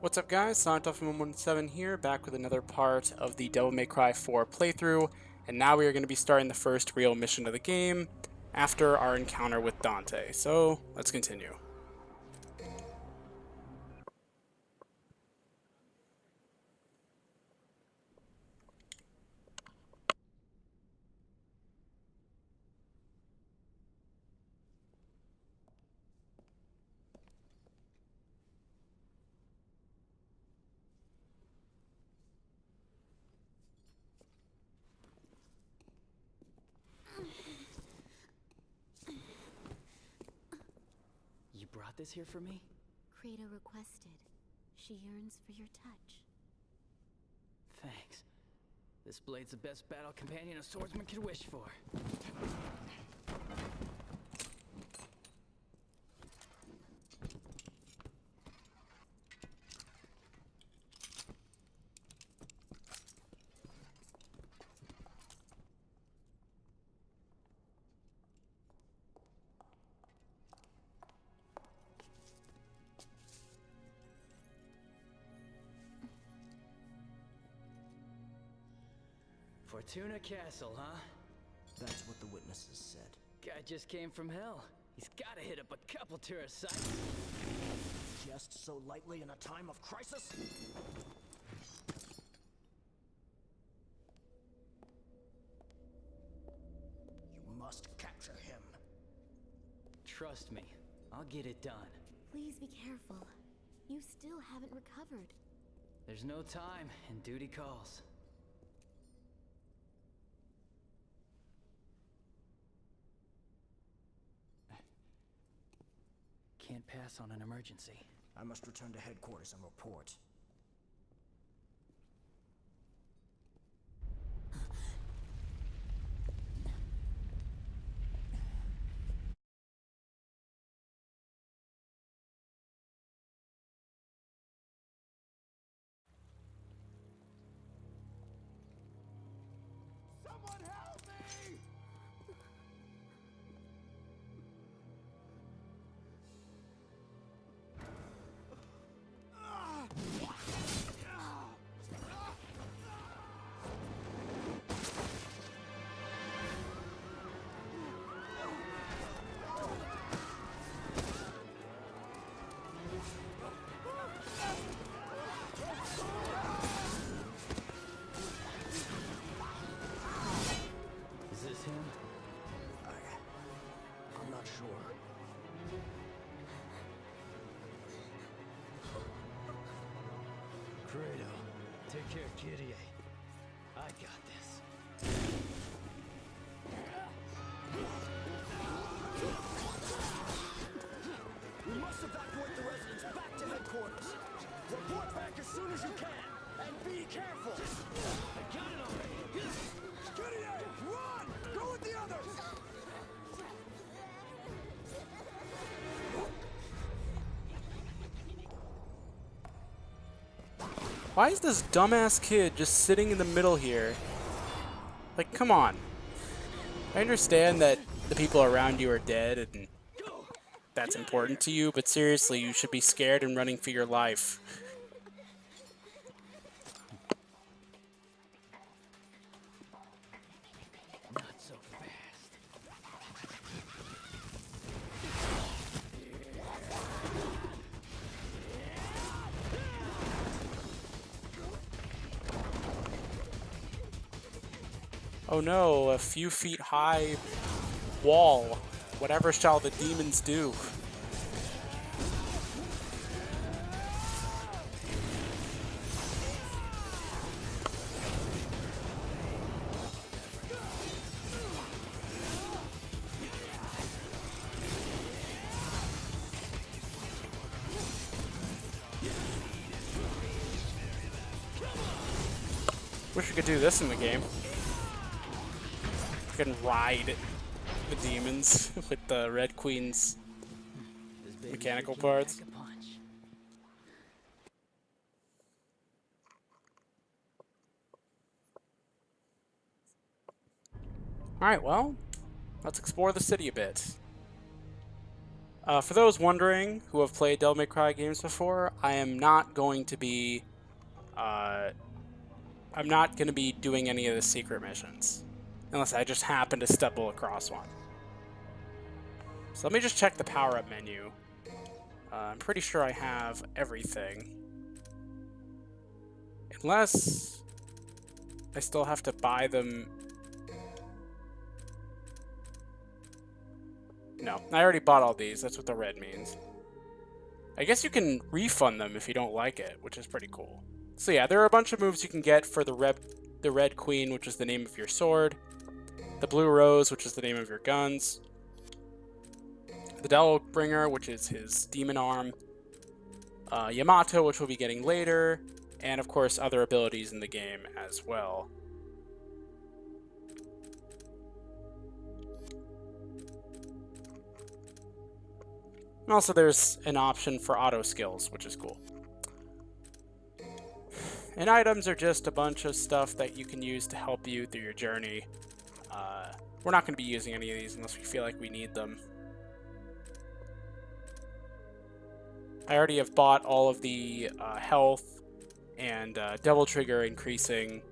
What's up guys, Sonic117 here, back with another part of the Devil May Cry 4 playthrough, and now we are going to be starting the first real mission of the game after our encounter with Dante, so let's continue. You brought this here for me? Kratos requested. She yearns for your touch. Thanks. This blade's the best battle companion a swordsman could wish for. Fortuna Castle, huh? That's what the witnesses said. Guy just came from hell. He's gotta hit up a couple tourist sites. Just so lightly in a time of crisis? You must capture him. Trust me, I'll get it done. Please be careful. You still haven't recovered. There's no time, and duty calls. Can't pass on an emergency. I must return to headquarters and report. Someone help me! Is this him? I'm not sure. Kratos, take care of Kitty. I got this. We must evacuate the residents back to headquarters. Report back as soon as you can, and be careful. I got it already. Gideon, run! Go with the others! Why is this dumbass kid just sitting in the middle here? Like, come on. I understand that the people around you are dead and that's important to you, but seriously, you should be scared and running for your life. Not so fast. Oh no, a few feet high wall. Whatever shall the demons do? Wish we could do this in the game. We can ride the demons with the Red Queen's This baby mechanical sure can parts. pack a punch. Alright, well, let's explore the city a bit. For those wondering who have played Devil May Cry games before, I am not going to be I'm not going to be doing any of the secret missions unless I just happen to stumble across one. So let me just check the power-up menu. I'm pretty sure I have everything. Unless I still have to buy them. No, I already bought all these. That's what the red means. I guess you can refund them if you don't like it, which is pretty cool. So yeah, there are a bunch of moves you can get for the Red Queen, which is the name of your sword. The Blue Rose, which is the name of your guns. The Devil Bringer, which is his demon arm. Yamato, which we'll be getting later. And of course, other abilities in the game as well. And also there's an option for auto skills, which is cool. And items are just a bunch of stuff that you can use to help you through your journey. We're not going to be using any of these unless we feel like we need them. I already have bought all of the health and Devil Trigger increasing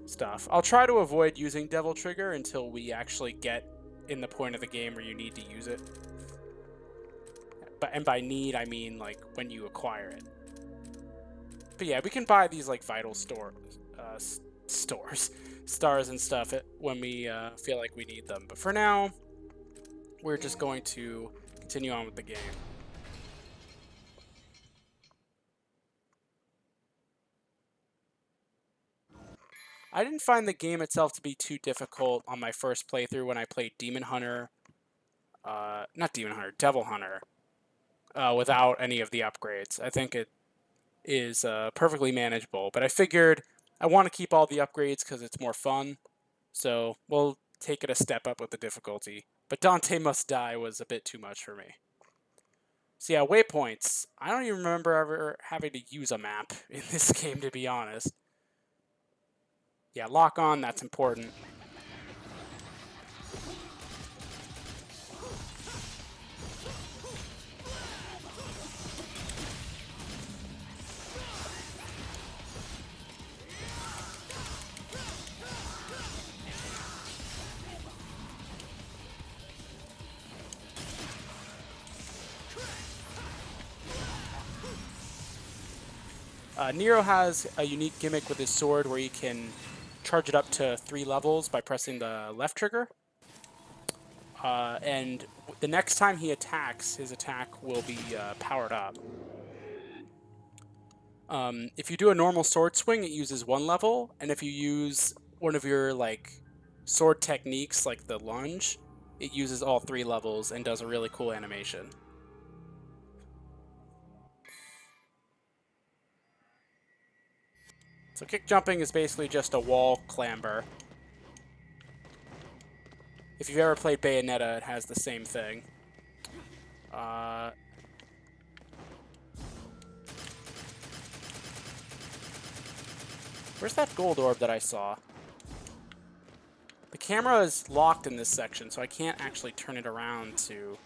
stuff. I'll try to avoid using Devil Trigger until we actually get in the point of the game where you need to use it. And by need, I mean like when you acquire it. But yeah, we can buy these like vital stars and stuff when we feel like we need them. But for now, we're just going to continue on with the game. I didn't find the game itself to be too difficult on my first playthrough when I played Devil Hunter, without any of the upgrades. I think it is perfectly manageable, but I figured I want to keep all the upgrades because it's more fun, so we'll take it a step up with the difficulty. But Dante Must Die was a bit too much for me. So yeah, waypoints. I don't even remember ever having to use a map in this game, to be honest. Yeah, lock on, that's important. Nero has a unique gimmick with his sword where he can charge it up to 3 levels by pressing the left trigger. And the next time he attacks, his attack will be powered up. If you do a normal sword swing, it uses 1 level, and if you use one of your like sword techniques, like the lunge, it uses all 3 levels and does a really cool animation. So kick jumping is basically just a wall clamber. If you've ever played Bayonetta, it has the same thing. Where's that gold orb that I saw? The camera is locked in this section, so I can't actually turn it around to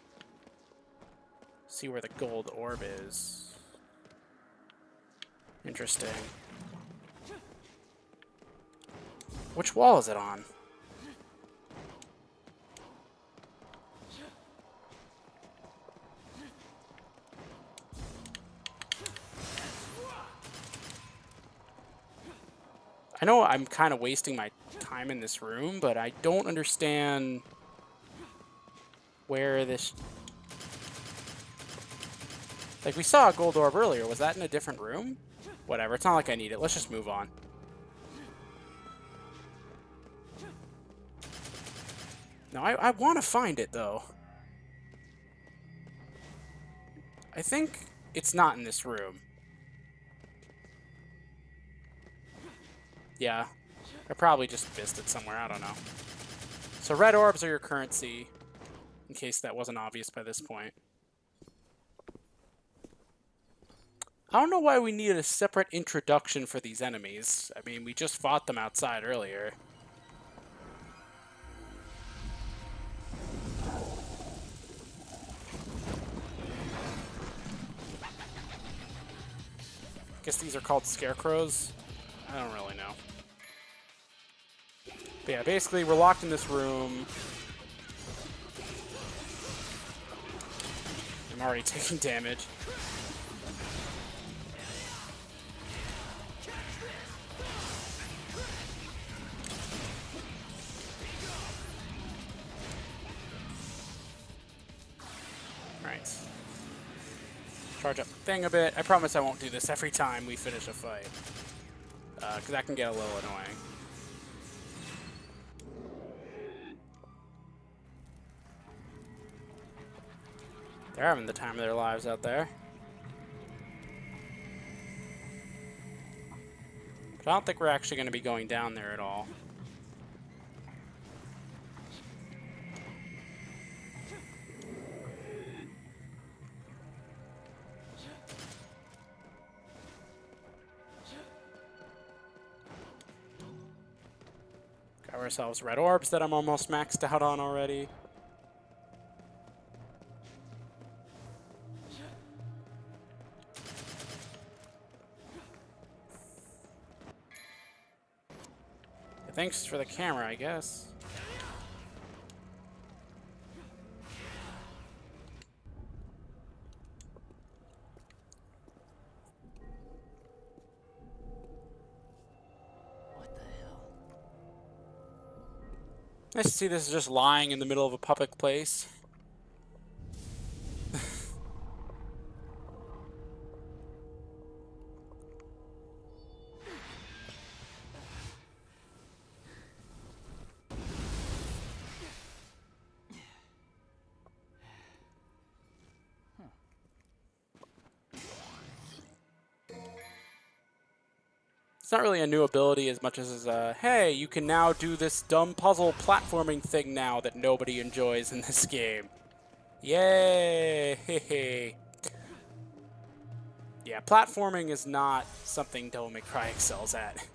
see where the gold orb is. Interesting. Which wall is it on? I know I'm kind of wasting my time in this room, but I don't understand where this... Like, we saw a gold orb earlier. Was that in a different room? Whatever, it's not like I need it. Let's just move on. No, I want to find it, though. I think it's not in this room. Yeah, I probably just missed it somewhere, I don't know. So red orbs are your currency, in case that wasn't obvious by this point. I don't know why we needed a separate introduction for these enemies. I mean, we just fought them outside earlier. Guess these are called scarecrows. I don't really know. But yeah, basically we're locked in this room. I'm already taking damage. Alright. Charge up the thing a bit. I promise I won't do this every time we finish a fight. Because that can get a little annoying. They're having the time of their lives out there. But I don't think we're actually going to be going down there at all. Got ourselves red orbs that I'm almost maxed out on already. Thanks for the camera, I guess. What the hell? Nice to see this is just lying in the middle of a public place. It's not really a new ability as much as, hey, you can now do this dumb puzzle platforming thing now that nobody enjoys in this game. Yay! Yeah, platforming is not something Devil May Cry excels at.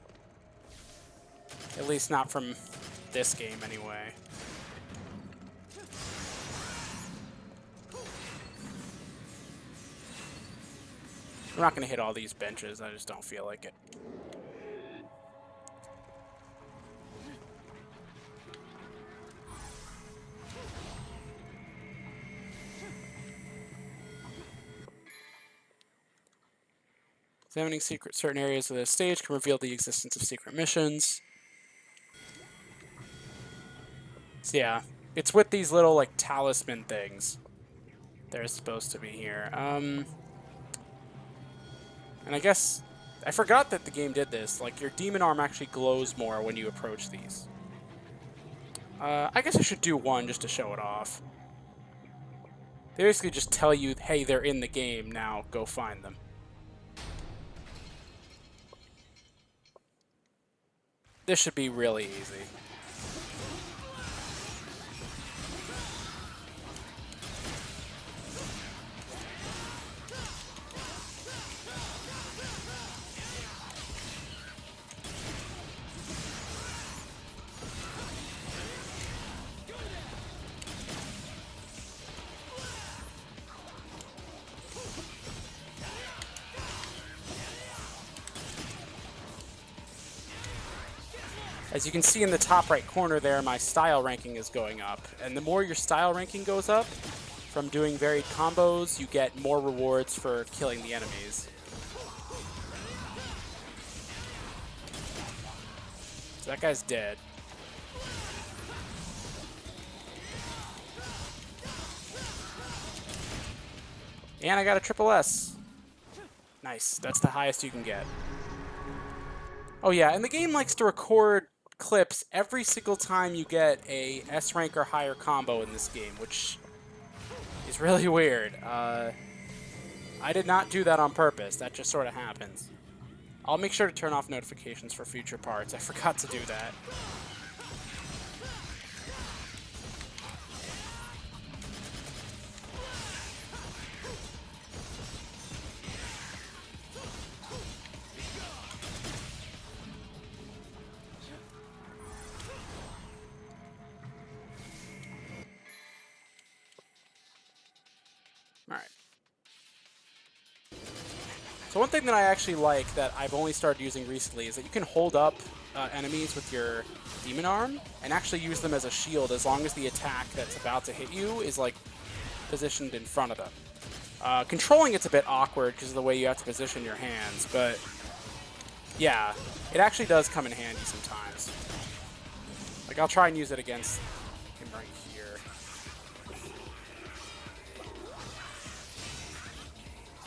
At least not from this game, anyway. I'm not going to hit all these benches, I just don't feel like it. Examining certain areas of the stage can reveal the existence of secret missions. So yeah, it's with these little, like, talisman things. They're supposed to be here. And I guess, I forgot that the game did this. Like, your demon arm actually glows more when you approach these. I guess I should do one just to show it off. They basically just tell you, hey, they're in the game, now go find them. This should be really easy. As you can see in the top right corner there, my style ranking is going up. And the more your style ranking goes up, from doing varied combos, you get more rewards for killing the enemies. So that guy's dead. And I got a triple S. Nice, that's the highest you can get. Oh yeah, and the game likes to record clips every single time you get a S rank or higher combo in this game, which is really weird. I did not do that on purpose. That just sort of happens. I'll make sure to turn off notifications for future parts. I forgot to do that. Alright. So one thing that I actually like that I've only started using recently is that you can hold up enemies with your demon arm and actually use them as a shield as long as the attack that's about to hit you is like positioned in front of them. Controlling it's a bit awkward because of the way you have to position your hands, but yeah, it actually does come in handy sometimes. Like I'll try and use it against him right here.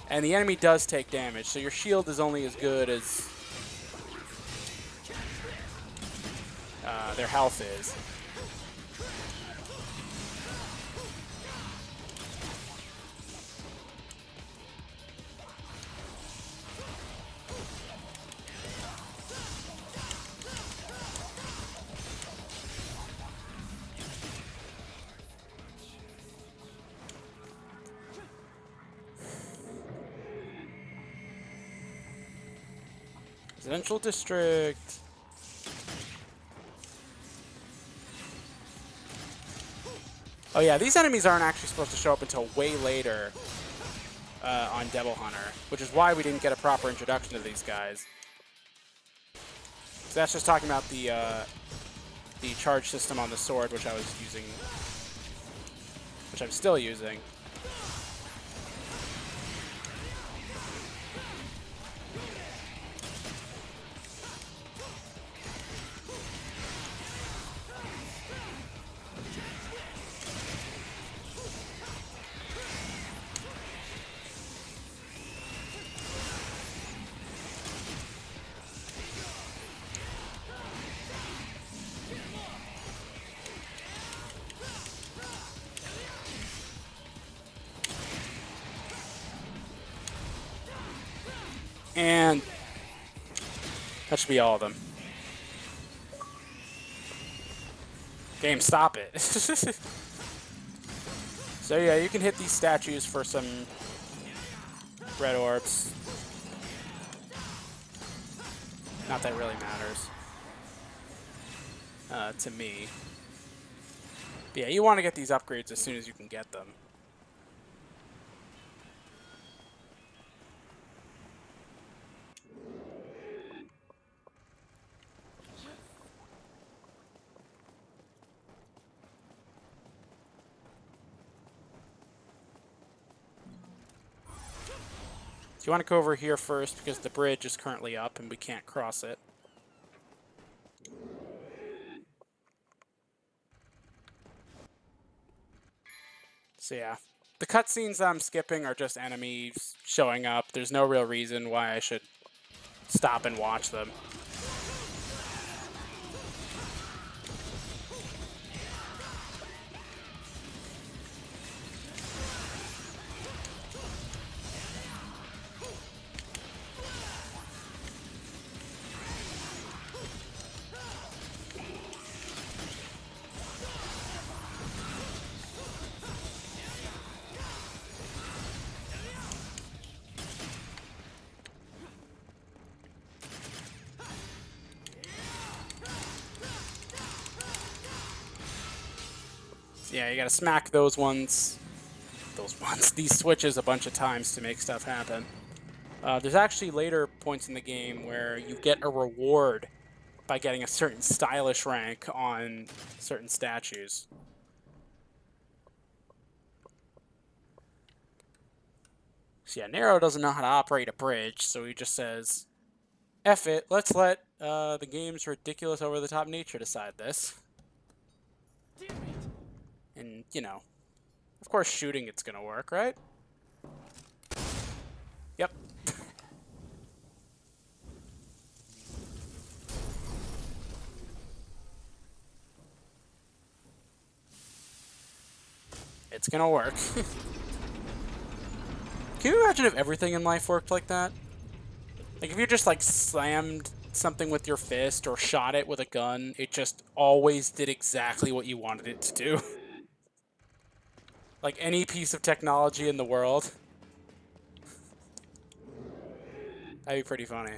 And the enemy does take damage, so your shield is only as good as their health is. Residential district. Oh yeah, these enemies aren't actually supposed to show up until way later on Devil Hunter, which is why we didn't get a proper introduction to these guys. So that's just talking about the charge system on the sword, which I was using, which I'm still using. And that should be all of them. Game, stop it. So yeah, you can hit these statues for some red orbs. Not that it really matters to me. But yeah, you want to get these upgrades as soon as you can get them. So you want to go over here first because the bridge is currently up and we can't cross it. So yeah, the cutscenes that I'm skipping are just enemies showing up. There's no real reason why I should stop and watch them. Yeah, you gotta smack those ones, these switches a bunch of times to make stuff happen. There's actually later points in the game where you get a reward by getting a certain stylish rank on certain statues. So yeah, Nero doesn't know how to operate a bridge, so he just says, F it, let's let the game's ridiculous over-the-top nature decide this. And, you know, of course shooting it's gonna work, right? Yep. It's gonna work. Can you imagine if everything in life worked like that? Like if you just like slammed something with your fist or shot it with a gun, it just always did exactly what you wanted it to do. Like any piece of technology in the world. That'd be pretty funny.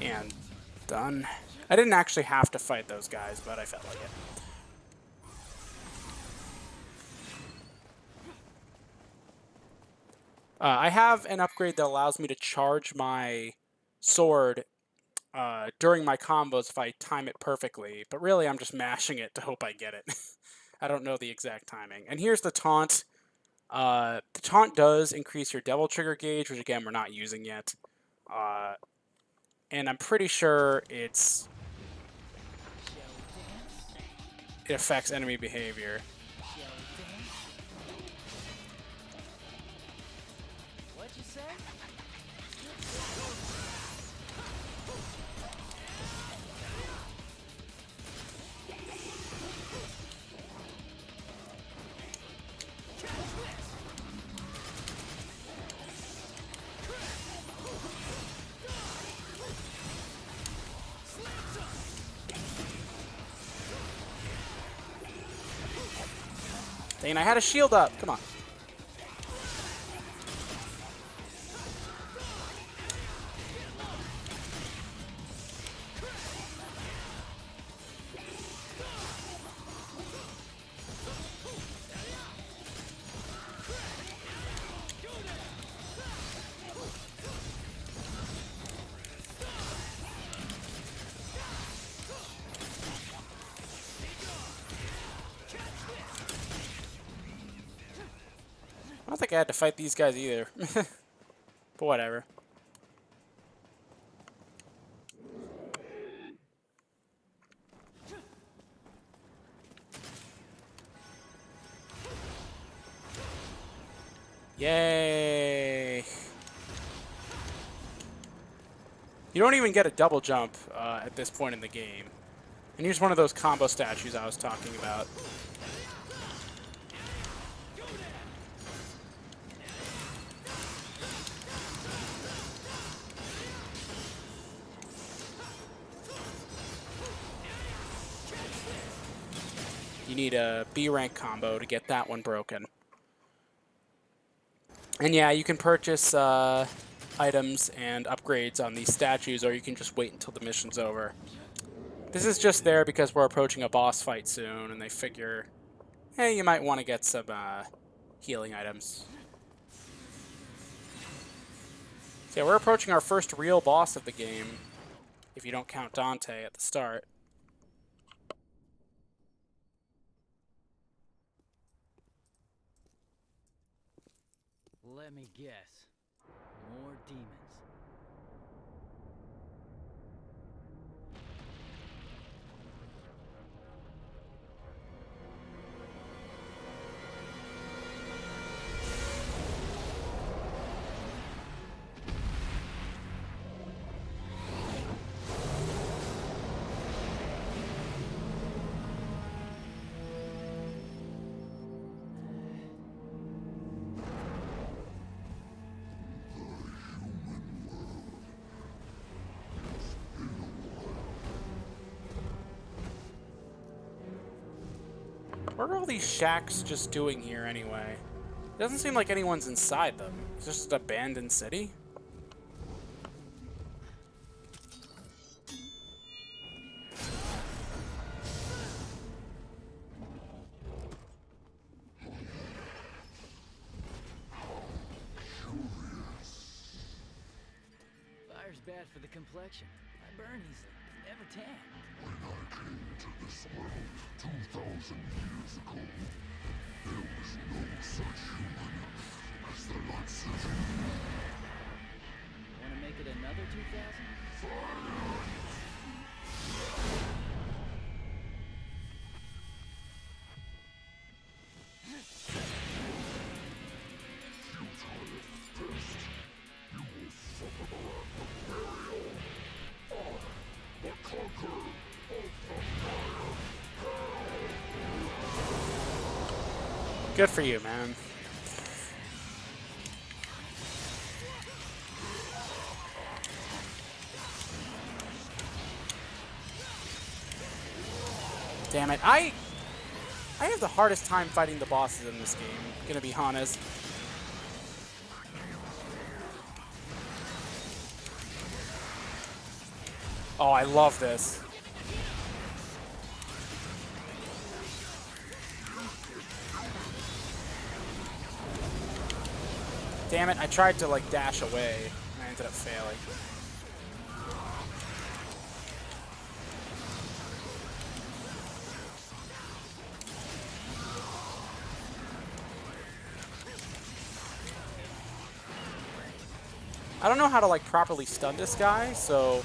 And done. I didn't actually have to fight those guys, but I felt like it. I have an upgrade that allows me to charge my sword during my combos if I time it perfectly, but really I'm just mashing it to hope I get it. I don't know the exact timing. And here's the taunt. The taunt does increase your devil trigger gauge, which again we're not using yet. And I'm pretty sure it affects enemy behavior. What'd you say? Dang, I had a shield up. Come on. I don't think I had to fight these guys either. But whatever. Yay! You don't even get a double jump at this point in the game. And here's one of those combo statues I was talking about. You need a B rank combo to get that one broken. And yeah, you can purchase items and upgrades on these statues, or you can just wait until the mission's over. This is just there because we're approaching a boss fight soon, and they figure, hey, you might want to get some healing items. So yeah, we're approaching our first real boss of the game, if you don't count Dante at the start. Let me guess. More demons. What are all these shacks just doing here anyway? It doesn't seem like anyone's inside them. It's just an abandoned city. Fire's bad for the complexion. I burn easily. Never tan. When I came to this world 2,000 years ago, there was no such human as the likes of you. Wanna make it another 2,000? Good for you, man. Damn it. I have the hardest time fighting the bosses in this game, gonna be honest. Oh, I love this. Damn it, I tried to like dash away, and I ended up failing. I don't know how to like properly stun this guy, so...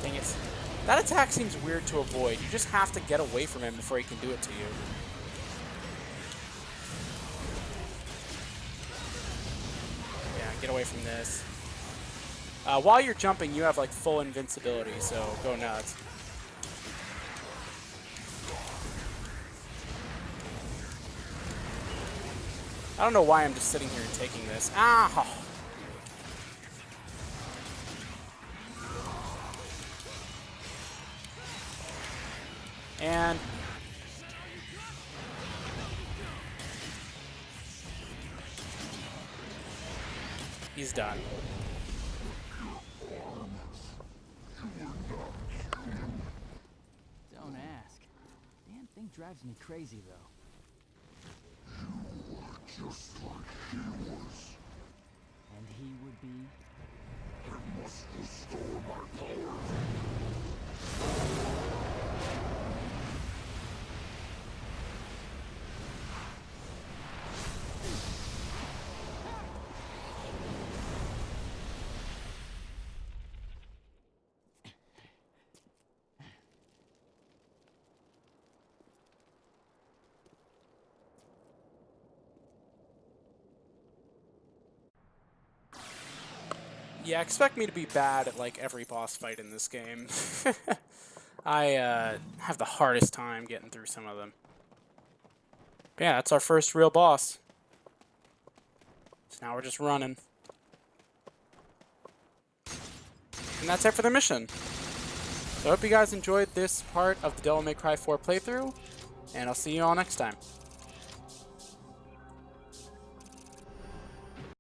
Dang it. That attack seems weird to avoid. You just have to get away from him before he can do it to you. Yeah, get away from this. While you're jumping, you have like full invincibility, so go nuts. I don't know why I'm just sitting here and taking this. Ah! And he's done. Don't ask. Damn thing drives me crazy, though. Just like he was. And he would be... I must restore my power. Yeah, expect me to be bad at like every boss fight in this game. I have the hardest time getting through some of them. But yeah, that's our first real boss. So now we're just running. And that's it for the mission. So I hope you guys enjoyed this part of the Devil May Cry 4 playthrough, and I'll see you all next time.